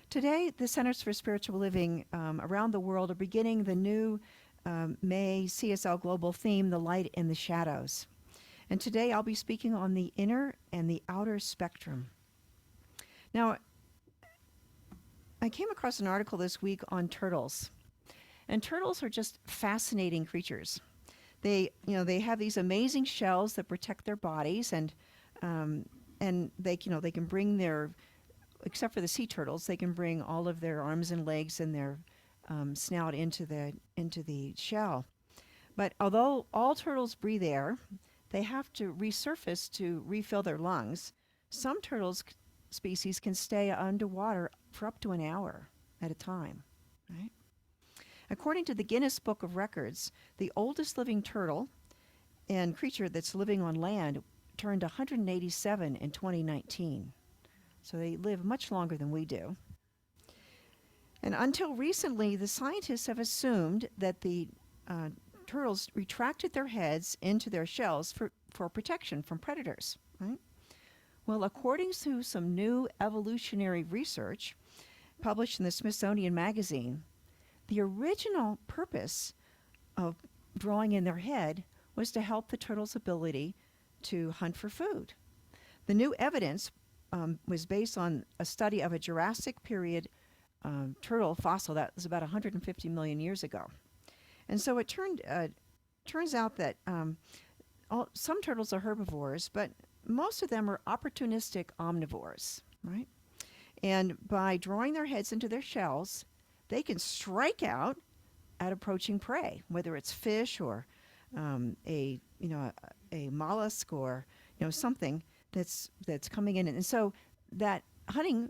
Today, the Centers for Spiritual Living around the world are beginning the new May CSL Global theme, The Light and the Shadows. And today I'll be speaking on the inner and the outer spectrum. Now, I came across an article this week on turtles. And turtles are just fascinating creatures. They have these amazing shells that protect their bodies, and they can bring their, except for the sea turtles, they can bring all of their arms and legs and their snout into the shell. But although all turtles breathe air, they have to resurface to refill their lungs. Some turtles species can stay underwater for up to an hour at a time, right? According to the Guinness Book of Records, the oldest living turtle and creature that's living on land turned 187 in 2019. So they live much longer than we do. And until recently, the scientists have assumed that the turtles retracted their heads into their shells for protection from predators, right? Well, according to some new evolutionary research published in the Smithsonian Magazine, the original purpose of drawing in their head was to help the turtle's ability to hunt for food. The new evidence was based on a study of a Jurassic period turtle fossil that was about 150 million years ago. And so it turns out that some turtles are herbivores, but most of them are opportunistic omnivores, right? And by drawing their heads into their shells, they can strike out at approaching prey, whether it's fish or a mollusk or something that's coming in. And so that hunting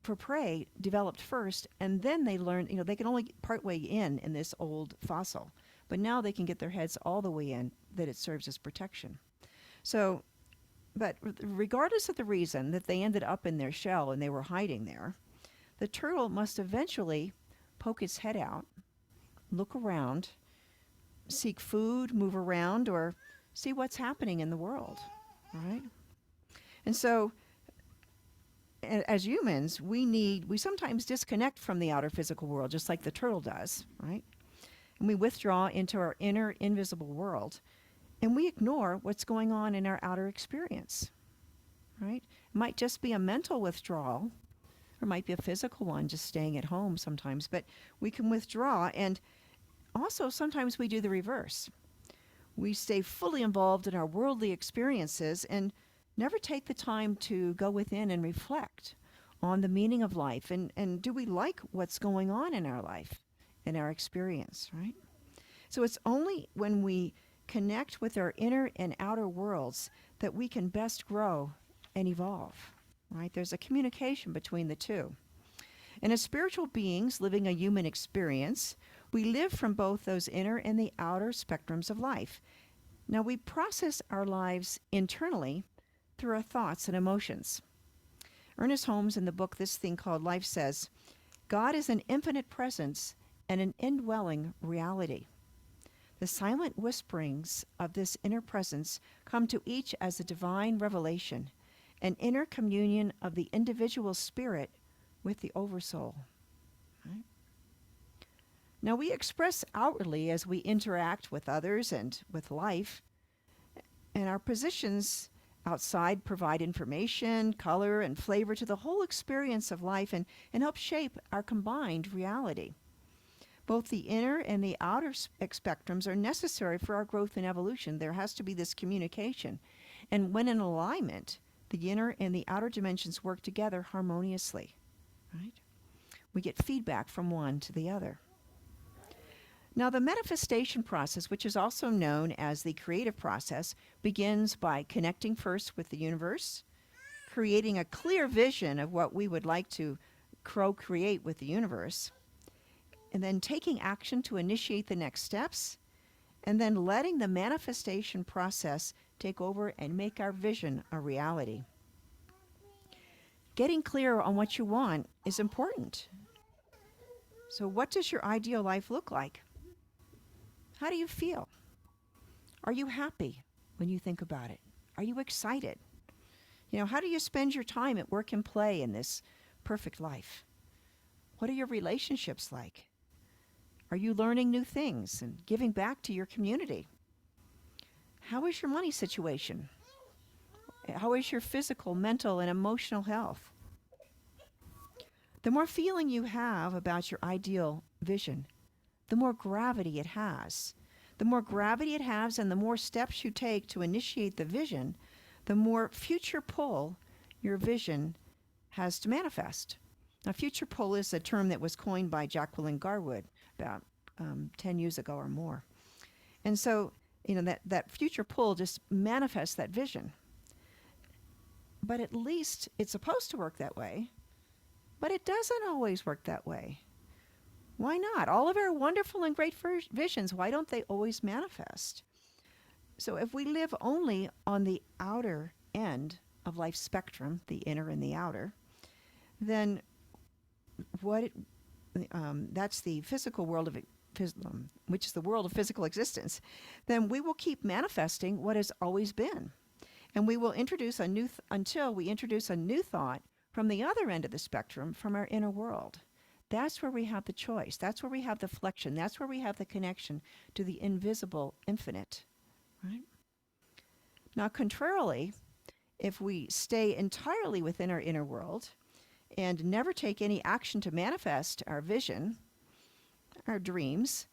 for prey developed first, and then they learned, they can only partway in this old fossil, but now they can get their heads all the way in, that it serves as protection. So, but regardless of the reason that they ended up in their shell and they were hiding there, the turtle must eventually poke its head out, look around, seek food, move around, or see what's happening in the world, right? And so, as humans, we sometimes disconnect from the outer physical world, just like the turtle does, right? And we withdraw into our inner invisible world, and we ignore what's going on in our outer experience, right? It might just be a mental withdrawal, or might be a physical one, just staying at home sometimes, but we can withdraw. And also sometimes we do the reverse. We stay fully involved in our worldly experiences and never take the time to go within and reflect on the meaning of life, and do we like what's going on in our life, in our experience, right? So it's only when we connect with our inner and outer worlds that we can best grow and evolve. Right? There's a communication between the two. And as spiritual beings living a human experience, we live from both those inner and the outer spectrums of life. Now, we process our lives internally through our thoughts and emotions. Ernest Holmes, in the book This Thing Called Life, says, God is an infinite presence and an indwelling reality. The silent whisperings of this inner presence come to each as a divine revelation, an inner communion of the individual spirit with the oversoul. Right? Now, we express outwardly as we interact with others and with life, and our positions outside provide information, color, and flavor to the whole experience of life and help shape our combined reality. Both the inner and the outer spectrums are necessary for our growth and evolution. There has to be this communication. And when in alignment, the inner and the outer dimensions work together harmoniously, right? We get feedback from one to the other. Now, the manifestation process, which is also known as the creative process, begins by connecting first with the universe, creating a clear vision of what we would like to co-create with the universe, and then taking action to initiate the next steps, and then letting the manifestation process take over and make our vision a reality. Getting clear on what you want is important. So what does your ideal life look like? How do you feel? Are you happy when you think about it? Are you excited? How do you spend your time at work and play in this perfect life? What are your relationships like? Are you learning new things and giving back to your community? How is your money situation? How is your physical, mental, and emotional health? The more feeling you have about your ideal vision, the more gravity it has. The more gravity it has and the more steps you take to initiate the vision, the more future pull your vision has to manifest. Now, future pull is a term that was coined by Jacqueline Garwood about 10 years ago or more. And so, that future pull just manifests that vision. But at least it's supposed to work that way. But it doesn't always work that way. Why not? All of our wonderful and great visions, why don't they always manifest? So if we live only on the outer end of life's spectrum, the inner and the outer, then that's the physical world of which is the world of physical existence, then we will keep manifesting what has always been. And we will introduce until we introduce a new thought from the other end of the spectrum, from our inner world. That's where we have the choice. That's where we have the flexion. That's where we have the connection to the invisible infinite. Right? Now, contrarily, if we stay entirely within our inner world and never take any action to manifest our vision, our dreams,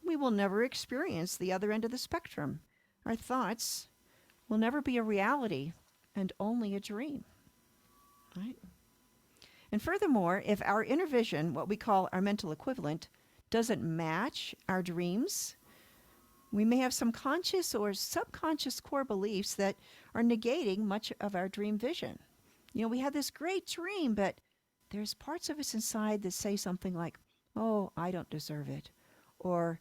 we will never experience the other end of the spectrum. Our thoughts will never be a reality and only a dream. Right? And furthermore, if our inner vision, what we call our mental equivalent, doesn't match our dreams, we may have some conscious or subconscious core beliefs that are negating much of our dream vision. We had this great dream, but there's parts of us inside that say something like, oh, I don't deserve it, or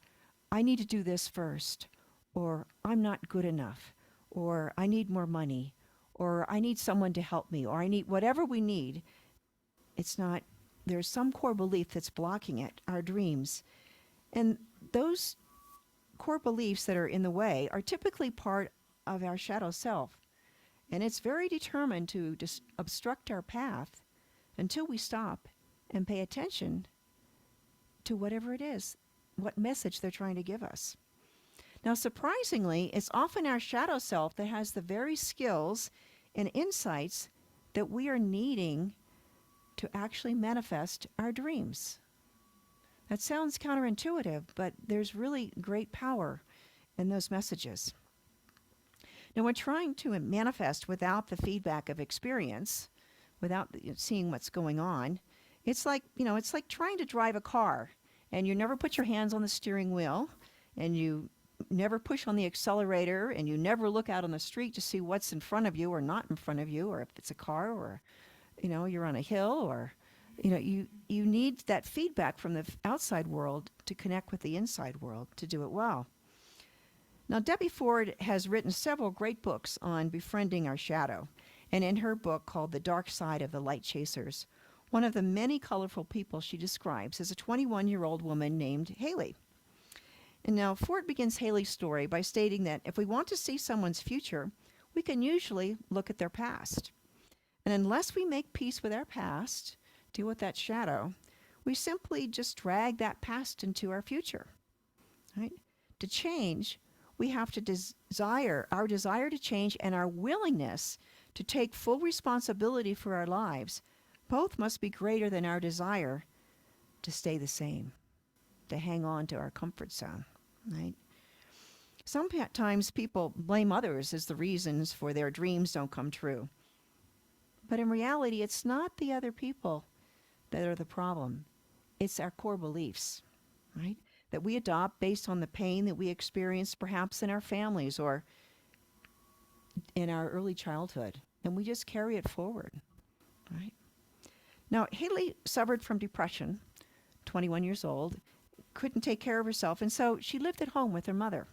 I need to do this first, or I'm not good enough, or I need more money, or I need someone to help me, or I need whatever we need. There's some core belief that's blocking it, our dreams. And those core beliefs that are in the way are typically part of our shadow self. And it's very determined to obstruct our path until we stop and pay attention to whatever it is, what message they're trying to give us. Now, surprisingly, it's often our shadow self that has the very skills and insights that we are needing to actually manifest our dreams. That sounds counterintuitive, but there's really great power in those messages. Now, we're trying to manifest without the feedback of experience, without seeing what's going on. It's like trying to drive a car, and you never put your hands on the steering wheel, and you never push on the accelerator, and you never look out on the street to see what's in front of you or not in front of you, or if it's a car, or you're on a hill, or you need that feedback from the outside world to connect with the inside world to do it well. Now, Debbie Ford has written several great books on befriending our shadow, and in her book called The Dark Side of the Light Chasers, one of the many colorful people she describes is a 21-year-old woman named Haley. And now Ford begins Haley's story by stating that if we want to see someone's future, we can usually look at their past. And unless we make peace with our past, deal with that shadow, we simply just drag that past into our future. Right? To change, we have to our desire to change and our willingness to take full responsibility for our lives. Both must be greater than our desire to stay the same, to hang on to our comfort zone. Right? Sometimes people blame others as the reasons for their dreams don't come true. But in reality, it's not the other people that are the problem. It's our core beliefs, right? That we adopt based on the pain that we experienced perhaps in our families or in our early childhood. And we just carry it forward, right? Now, Haley suffered from depression, 21 years old, couldn't take care of herself, and so she lived at home with her mother.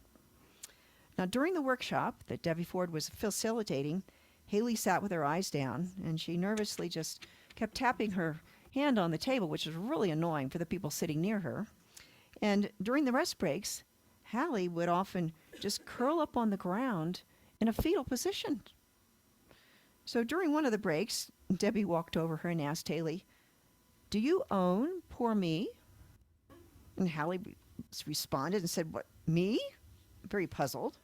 Now, during the workshop that Debbie Ford was facilitating, Haley sat with her eyes down, and she nervously just kept tapping her hand on the table, which was really annoying for the people sitting near her. And during the rest breaks, Hallie would often just curl up on the ground in a fetal position. So during one of the breaks, Debbie walked over her and asked Haley, "Do you own poor me?" And Hallie responded and said, "What, me?" Very puzzled.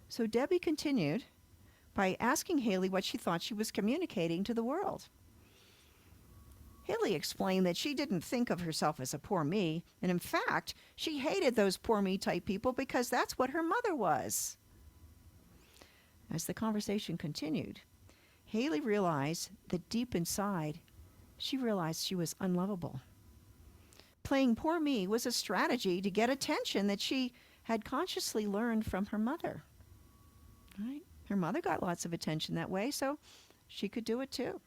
So Debbie continued by asking Haley what she thought she was communicating to the world. Haley explained that she didn't think of herself as a poor me, and in fact, she hated those poor me type people because that's what her mother was. As the conversation continued, Haley realized that deep inside, she realized she was unlovable. Playing poor me was a strategy to get attention that she had consciously learned from her mother. Right? Her mother got lots of attention that way, so she could do it too.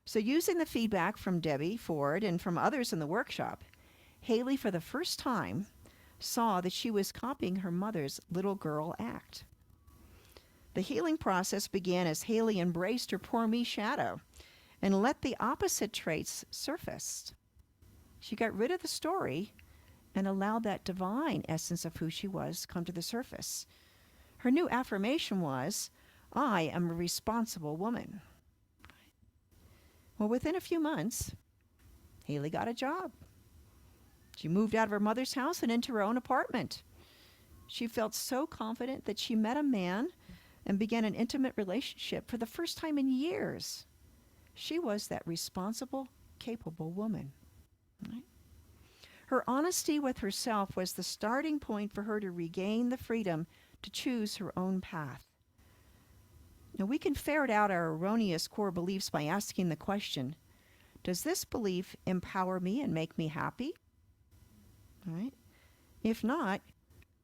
So using the feedback from Debbie Ford and from others in the workshop, Haley for the first time saw that she was copying her mother's little girl act. The healing process began as Haley embraced her poor me shadow and let the opposite traits surface. She got rid of the story and allowed that divine essence of who she was come to the surface. Her new affirmation was, "I am a responsible woman." Well, within a few months, Haley got a job. She moved out of her mother's house and into her own apartment. She felt so confident that she met a man and began an intimate relationship for the first time in years. She was that responsible, capable woman. Right? Her honesty with herself was the starting point for her to regain the freedom to choose her own path. Now, we can ferret out our erroneous core beliefs by asking the question, does this belief empower me and make me happy? Right? If not,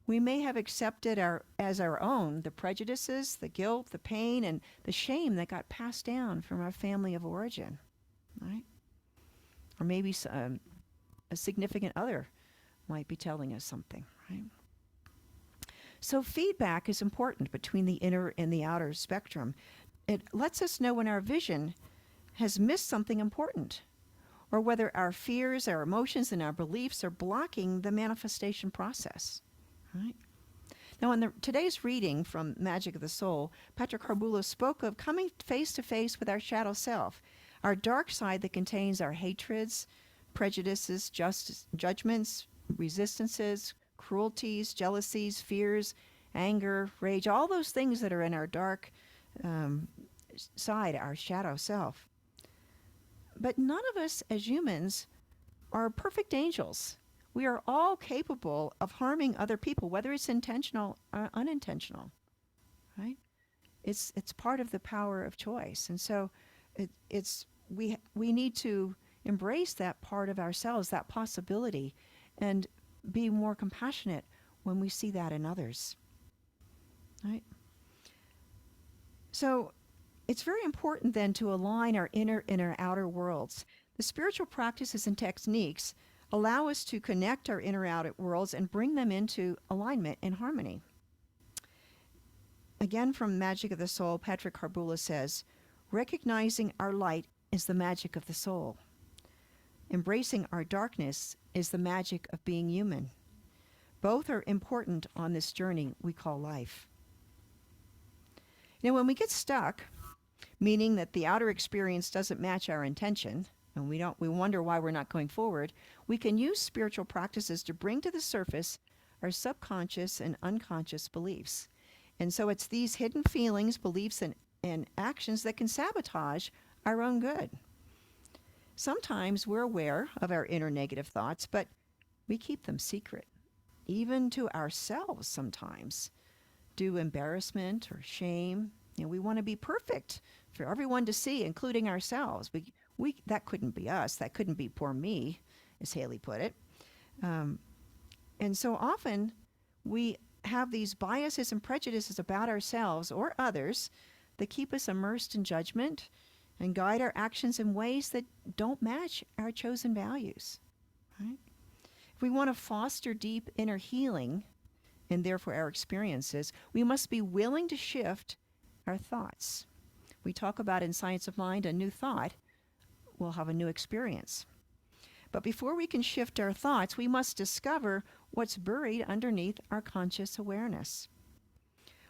we may have accepted as our own the prejudices, the guilt, the pain, and the shame that got passed down from our family of origin. Right? Or maybe a significant other might be telling us something. Right? So feedback is important between the inner and the outer spectrum. It lets us know when our vision has missed something important, or whether our fears, our emotions, and our beliefs are blocking the manifestation process. Right? Now, in today's reading from Magic of the Soul, Patrick Harbulo spoke of coming face to face with our shadow self, our dark side that contains our hatreds, prejudices, judgments, resistances, cruelties, jealousies, fears, anger, rage, all those things that are in our dark side, our shadow self. But none of us as humans are perfect angels. We are all capable of harming other people, whether it's intentional or unintentional. Right? It's part of the power of choice, and so we need to embrace that part of ourselves, that possibility, and be more compassionate when we see that in others. Right? So it's very important then to align our inner and our outer worlds. The spiritual practices and techniques allow us to connect our inner outer worlds and bring them into alignment and harmony. Again, from Magic of the Soul, Patrick Harbulo says, recognizing our light is the magic of the soul. Embracing our darkness is the magic of being human. Both are important on this journey we call life. Now, when we get stuck, meaning that the outer experience doesn't match our intention, and we wonder why we're not going forward, we can use spiritual practices to bring to the surface our subconscious and unconscious beliefs. And so it's these hidden feelings, beliefs, and actions that can sabotage our own good. Sometimes we're aware of our inner negative thoughts, but we keep them secret, even to ourselves sometimes, due to embarrassment or shame. We want to be perfect for everyone to see, including ourselves. That couldn't be us. That couldn't be poor me, as Haley put it. And so often we have these biases and prejudices about ourselves or others that keep us immersed in judgment and guide our actions in ways that don't match our chosen values. Right? If we want to foster deep inner healing, and therefore our experiences, we must be willing to shift our thoughts. We talk about in Science of Mind, a new thought will have a new experience. But before we can shift our thoughts, we must discover what's buried underneath our conscious awareness.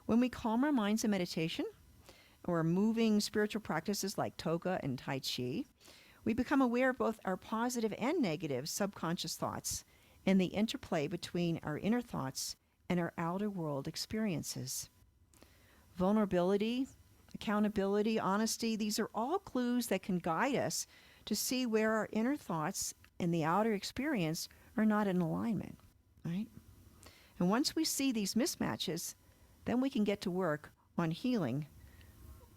When we calm our minds in meditation, or moving spiritual practices like toga and tai chi, We become aware of both our positive and negative subconscious thoughts and the interplay between our inner thoughts and our outer world experiences. Vulnerability, accountability, honesty, these are all clues that can guide us to see where our inner thoughts and the outer experience are not in alignment, right? And once we see these mismatches, then we can get to work on healing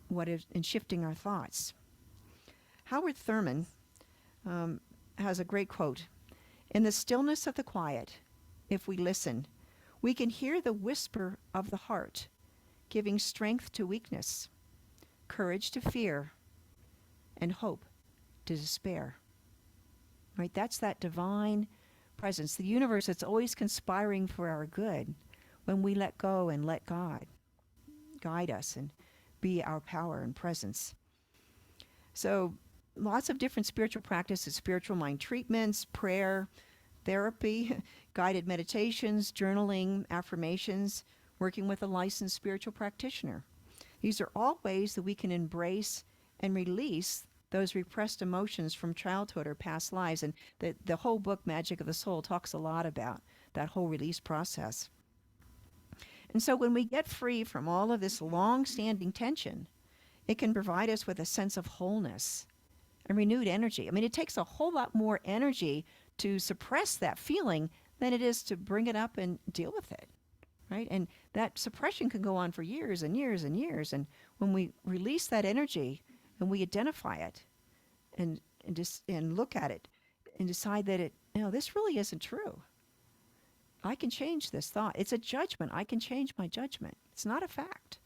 and shifting our thoughts. Howard Thurman has a great quote. In the stillness of the quiet, if we listen, we can hear the whisper of the heart, giving strength to weakness, courage to fear, and hope to despair. Right? That's that divine presence, the universe that's always conspiring for our good when we let go and let God guide us and be our power and presence. So lots of different spiritual practices, spiritual mind treatments, prayer, therapy, guided meditations, journaling, affirmations, working with a licensed spiritual practitioner. These are all ways that we can embrace and release those repressed emotions from childhood or past lives. And the whole book, Magic of the Soul, talks a lot about that whole release process. And so when we get free from all of this long-standing tension, it can provide us with a sense of wholeness and renewed energy. I mean, it takes a whole lot more energy to suppress that feeling than it is to bring it up and deal with it, right? And that suppression can go on for years and years and years. And when we release that energy and we identify it and look at it and decide that this really isn't true. I can change this thought. It's a judgment. I can change my judgment. It's not a fact.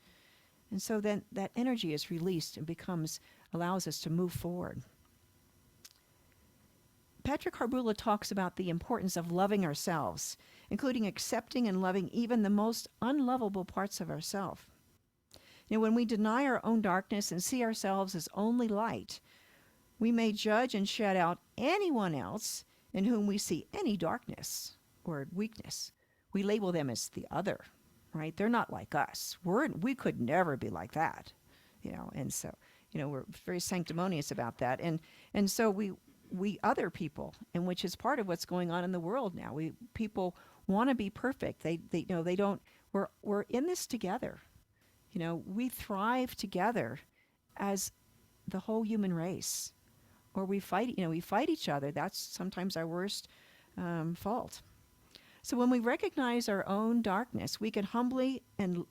And so then that energy is released and allows us to move forward. Patrick Harbula talks about the importance of loving ourselves, including accepting and loving even the most unlovable parts of ourselves. When we deny our own darkness and see ourselves as only light, we may judge and shut out anyone else in whom we see any darkness or weakness. We label them as the other, right? They're not like us. We could never be like that, and so, we're very sanctimonious about that. And so we other people, and which is part of what's going on in the world now. People want to be perfect. They don't. We're in this together. We thrive together as the whole human race, or we fight each other. That's sometimes our worst fault. So when we recognize our own darkness, we can humbly and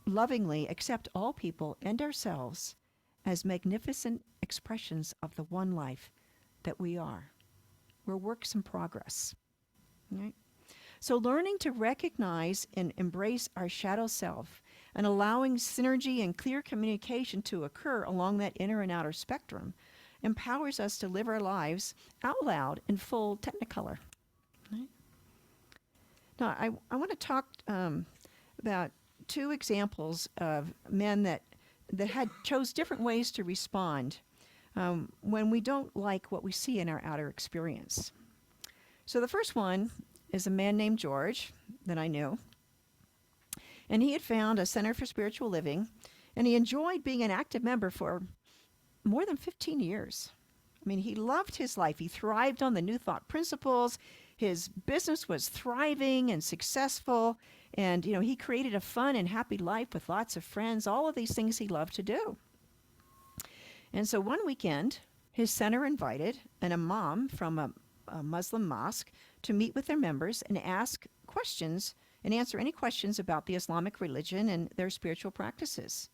lovingly accept all people and ourselves as magnificent expressions of the one life that we are. We're works in progress. Right? So learning to recognize and embrace our shadow self and allowing synergy and clear communication to occur along that inner and outer spectrum empowers us to live our lives out loud in full technicolor. Right? Now, I want to talk about two examples of men that chose different ways to respond when we don't like what we see in our outer experience. So the first one is a man named George that I knew. And he had found a Center for Spiritual Living, and he enjoyed being an active member for more than 15 years. I mean, he loved his life. He thrived on the New Thought principles. His business was thriving and successful. And, he created a fun and happy life with lots of friends, all of these things he loved to do. And so one weekend, his center invited an imam from a Muslim mosque to meet with their members and ask questions and answer any questions about the Islamic religion and their spiritual practices.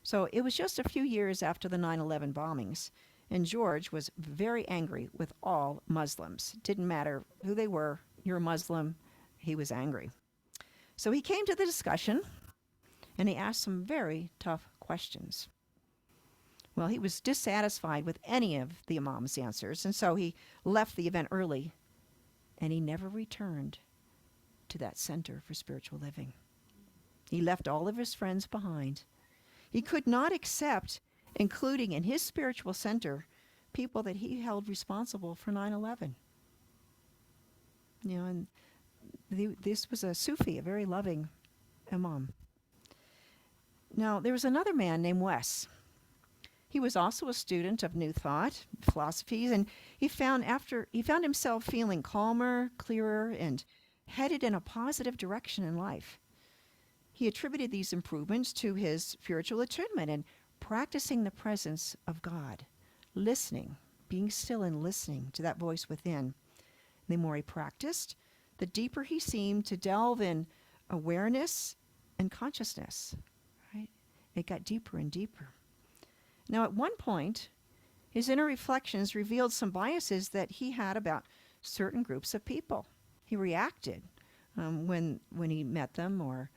So it was just a few years after the 9/11 bombings, and George was very angry with all Muslims. Didn't matter who they were, you're a Muslim, he was angry. So he came to the discussion, and he asked some very tough questions. Well, he was dissatisfied with any of the imam's answers, and so he left the event early, and he never returned to that Center for Spiritual Living. He left all of his friends behind. He could not accept including in his spiritual center people that he held responsible for 9/11. And this was a Sufi, a very loving imam. Now, there was another man named Wes. He was also a student of New Thought, philosophies, and he found himself feeling calmer, clearer, and headed in a positive direction in life. He attributed these improvements to his spiritual attunement and practicing the presence of God, listening, being still and listening to that voice within. The more he practiced, the deeper he seemed to delve in awareness and consciousness. Right? It got deeper and deeper. Now, at one point, his inner reflections revealed some biases that he had about certain groups of people. He reacted when he met them or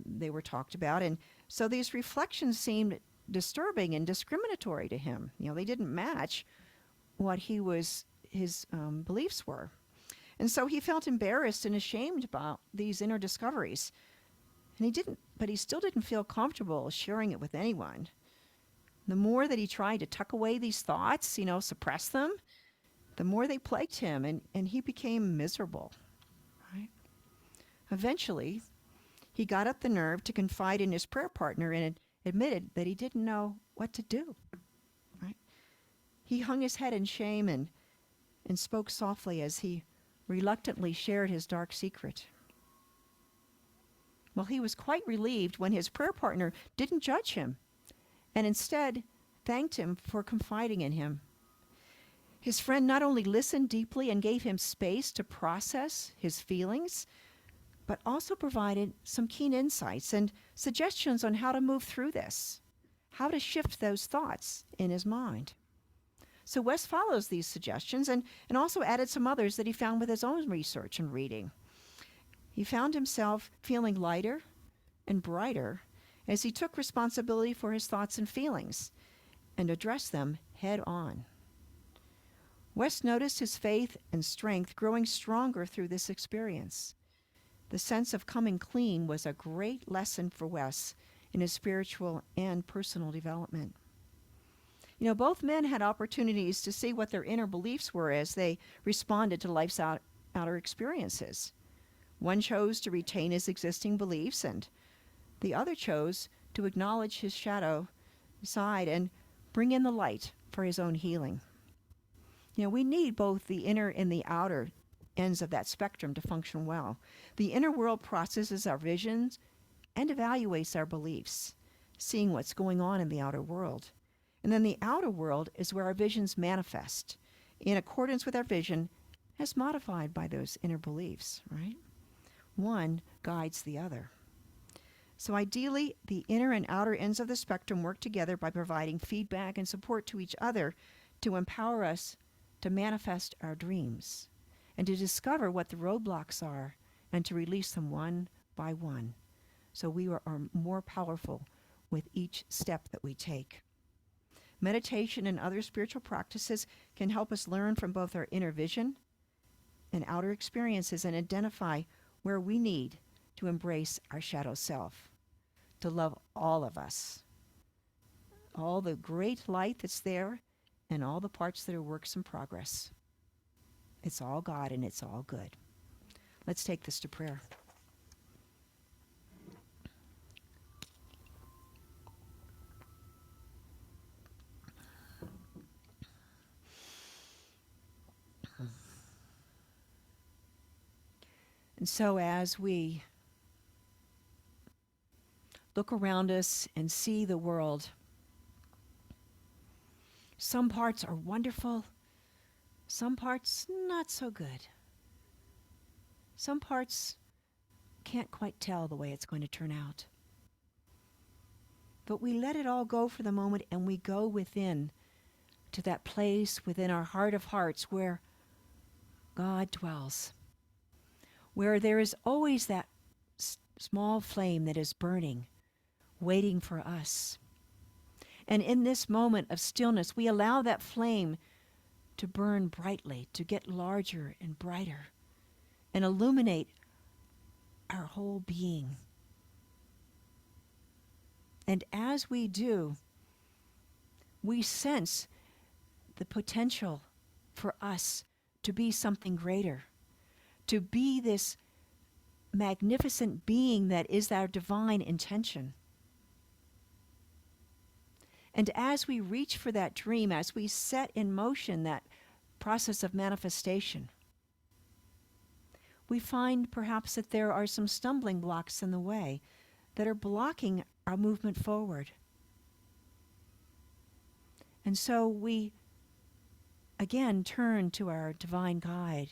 they were talked about. And so these reflections seemed disturbing and discriminatory to him. They didn't match what his beliefs were. And so he felt embarrassed and ashamed about these inner discoveries. But he still didn't feel comfortable sharing it with anyone. The more that he tried to tuck away these thoughts, suppress them, the more they plagued him, and he became miserable. Right? Eventually, he got up the nerve to confide in his prayer partner and admitted that he didn't know what to do. Right? He hung his head in shame and spoke softly as he reluctantly shared his dark secret. Well, he was quite relieved when his prayer partner didn't judge him and instead thanked him for confiding in him. His friend not only listened deeply and gave him space to process his feelings, but also provided some keen insights and suggestions on how to move through this, how to shift those thoughts in his mind. So Wes follows these suggestions and also added some others that he found with his own research and reading. He found himself feeling lighter and brighter as he took responsibility for his thoughts and feelings and addressed them head on. Wes noticed his faith and strength growing stronger through this experience. The sense of coming clean was a great lesson for Wes in his spiritual and personal development. Both men had opportunities to see what their inner beliefs were as they responded to life's outer experiences. One chose to retain his existing beliefs, and the other chose to acknowledge his shadow side and bring in the light for his own healing. We need both the inner and the outer ends of that spectrum to function well. The inner world processes our visions and evaluates our beliefs, seeing what's going on in the outer world. And then the outer world is where our visions manifest in accordance with our vision as modified by those inner beliefs, right? One guides the other. So ideally, the inner and outer ends of the spectrum work together by providing feedback and support to each other to empower us to manifest our dreams and to discover what the roadblocks are and to release them one by one. So we are more powerful with each step that we take. Meditation and other spiritual practices can help us learn from both our inner vision and outer experiences and identify where we need to embrace our shadow self, to love all of us, all the great light that's there, and all the parts that are works in progress. It's all God and it's all good. Let's take this to prayer. And so as we look around us and see the world, some parts are wonderful, some parts not so good. Some parts can't quite tell the way it's going to turn out. But we let it all go for the moment and we go within to that place within our heart of hearts where God dwells, where there is always that small flame that is burning, waiting for us. And in this moment of stillness, we allow that flame to burn brightly, to get larger and brighter, and illuminate our whole being. And as we do, we sense the potential for us to be something greater, to be this magnificent being that is our divine intention. And as we reach for that dream, as we set in motion that process of manifestation, we find perhaps that there are some stumbling blocks in the way that are blocking our movement forward. And so we again turn to our divine guide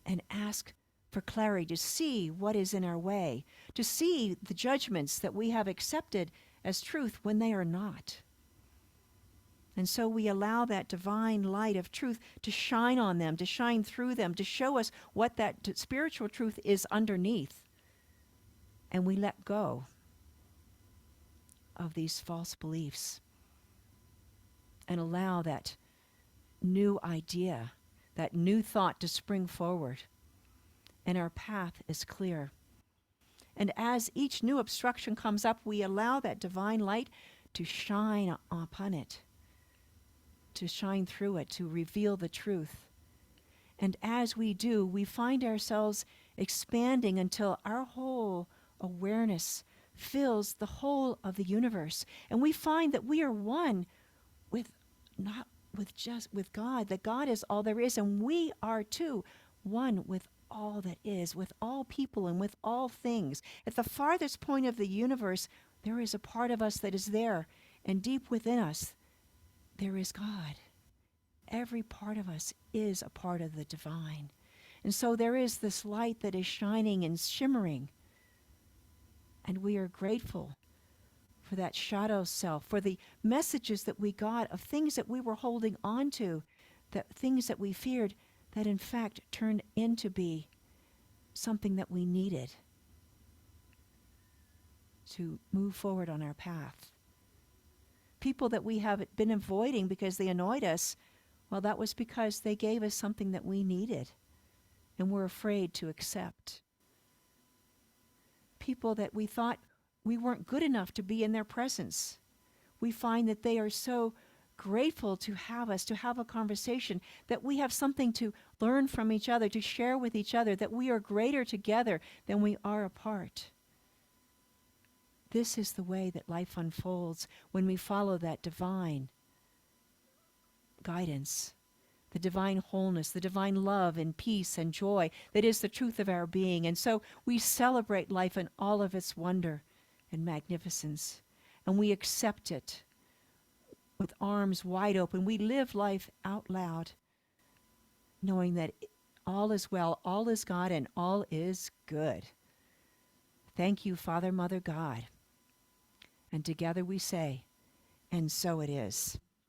and ask for clarity to see what is in our way, to see the judgments that we have accepted as truth when they are not. And so we allow that divine light of truth to shine on them, to shine through them, to show us what that spiritual truth is underneath. And we let go of these false beliefs and allow that new idea, that new thought to spring forward. And our path is clear. And as each new obstruction comes up, we allow that divine light to shine upon it, to shine through it, to reveal the truth. And as we do, we find ourselves expanding until our whole awareness fills the whole of the universe. And we find that we are one with not with just with God, that God is all there is, and we are too one with all that is, with all people and with all things. At the farthest point of the universe, there is a part of us that is there, and deep within us, there is God. Every part of us is a part of the divine. And so there is this light that is shining and shimmering, and we are grateful for that shadow self, for the messages that we got of things that we were holding on to, that things that we feared, that in fact turned into be something that we needed to move forward on our path. People that we have been avoiding because they annoyed us, well, that was because they gave us something that we needed and were afraid to accept. People that we thought we weren't good enough to be in their presence. We find that they are so grateful to have us, to have a conversation, that we have something to learn from each other, to share with each other, that we are greater together than we are apart. This is the way that life unfolds when we follow that divine guidance, the divine wholeness, the divine love and peace and joy that is the truth of our being. And so we celebrate life in all of its wonder and magnificence, and we accept it with arms wide open. We live life out loud, knowing that all is well, all is God, and all is good. Thank you, Father, Mother, God. And together we say, and so it is.